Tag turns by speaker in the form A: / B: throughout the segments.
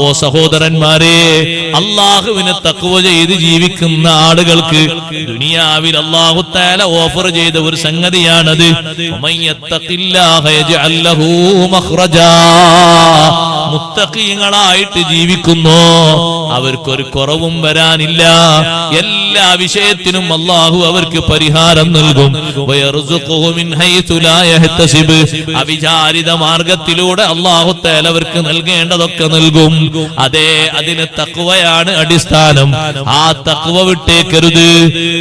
A: ഓ സഹോദരന്മാരെ, അല്ലാഹുവിനെ തഖ്വ ചെയ്ത് ജീവിക്കുന്ന ആളുകൾക്ക് ദുനിയാവിൽ അല്ലാഹു തആല ഓഫർ ചെയ്ത ഒരു സംഗതിയാണത്. വമയ്യത്തഖില്ലാഹ യജ്അൽ ലഹു മഖ്റജാ. മുത്തഖീങ്ങളായിട്ട് ജീവിക്കുന്നു, അവർക്കൊരു കുറവും വരാനില്ല. എല്ലാ വിഷയത്തിനും അല്ലാഹു അവർക്ക് പരിഹാരം നൽകും. വയർസുഖുഹു മിൻ ഹൈതു ലാ യഹ്തസിബ്. അവിചാരിത മാർഗത്തിലൂടെ അല്ലാഹു തആല അവർക്ക് നൽകേണ്ടതൊക്കെ നൽകും. അതേ, അതിന് തഖ്വയാണ് അടിസ്ഥാനം. ആ തഖ്വ വിട്ടേക്കരുത്,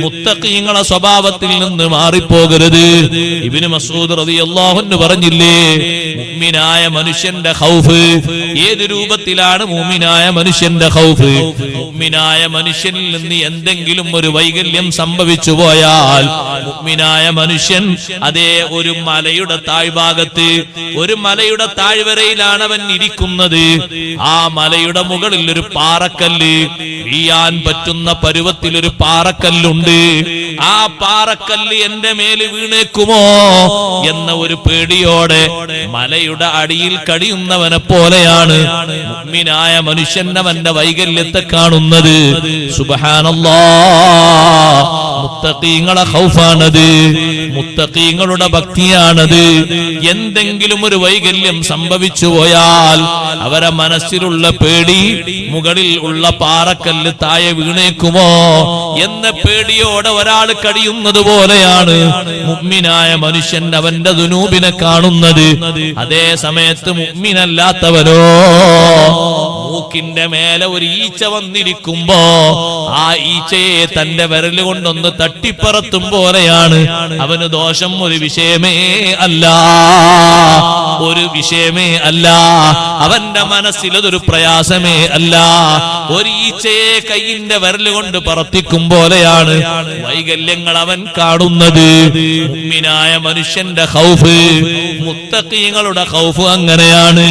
A: മുത്തഖീങ്ങളെ സ്വഭാവത്തിൽ നിന്ന് മാറിപ്പോകരുത്. ഇബ്നു മസ്ഊദ് റളിയല്ലാഹു അൻഹു പറഞ്ഞില്ലേ, മുഅ്മിനായ മനുഷ്യന്റെ ഖൗഫ്. ഏത് രൂപത്തിലാണ് മുഅ്മിനായ മനുഷ്യന്റെ ഖൗഫ്? മുഅ്മിനായ മനുഷ്യനിൽ നിന്ന് എന്തെങ്കിലും ഒരു വൈകല്യം സംഭവിച്ചു പോയാൽ, മുഅ്മിനായ മനുഷ്യൻ അതേ ഒരു മലയുടെ താഴ്ഭാഗത്ത്, ഒരു മലയുടെ താഴ്വരയിലാണ് അവൻ ഇരിക്കുന്നത്. ആ മലയുടെ മുകളിൽ ഒരു പാറക്കല്ല്, വീഴാൻ പറ്റുന്ന പരുവത്തിൽ ഒരു പാറക്കല്ലുണ്ട്. ആ പാറക്കല്ല് എന്റെ മേല് വീണേക്കുമോ എന്ന ഒരു പേടിയോടെ മലയുടെ അടിയിൽ കഴിയുന്നവനെ പോലെയാണ് മുഅ്മിനായ മനുഷ്യൻ അവന്റെ വൈകല്യത്തെ കാണുന്നത്. സുബ്ഹാനല്ലാഹ്, മുത്തഖീങ്ങളെ ഖൗഫാണത്, മുത്തഖീങ്ങളുടെ ഭക്തിയാണത്. എന്തെങ്കിലും ഒരു വൈകല്യം സംഭവിച്ചു പോയാൽ അവരെ മനസ്സിലുള്ള പേടി, മുകളിൽ ഉള്ള പാറക്കല്ല് താഴെ വീണേക്കുമോ എന്ന പേടിയോടെ ഒരാൾ കഴിയുന്നത് പോലെയാണ് മുഅ്മിനായ മനുഷ്യൻ അവന്റെ ദുനൂബിനെ കാണുന്നത്. അതേ സമയത്ത് മുഅ്മിനല്ലാത്തവരോ, മൂക്കിന്റെ മേലെ ഒരു ഈച്ച വന്നിരിക്കുമ്പോ ആ ഈച്ചയെ തന്റെ വിരൽ കൊണ്ടൊന്ന് തട്ടിപ്പറത്തും പോലെയാണ്. അവന് ദോഷം ഒരു വിഷയമേ അല്ല, ഒരു വിഷയമേ അല്ല. അവന്റെ മനസ്സിൽ അതൊരു പ്രയാസമേ അല്ല. ഒരു ഈച്ചയെ കൈയിന്റെ വിരൽ കൊണ്ട് പറത്തിക്കും പോലെയാണ് വൈകല്യങ്ങൾ അവൻ കാണുന്നത്. മുഅ്മിനായ മനുഷ്യന്റെ ഖൗഫ്, മുത്തഖീങ്ങളുടെ ഖൗഫ് അങ്ങനെയാണ്.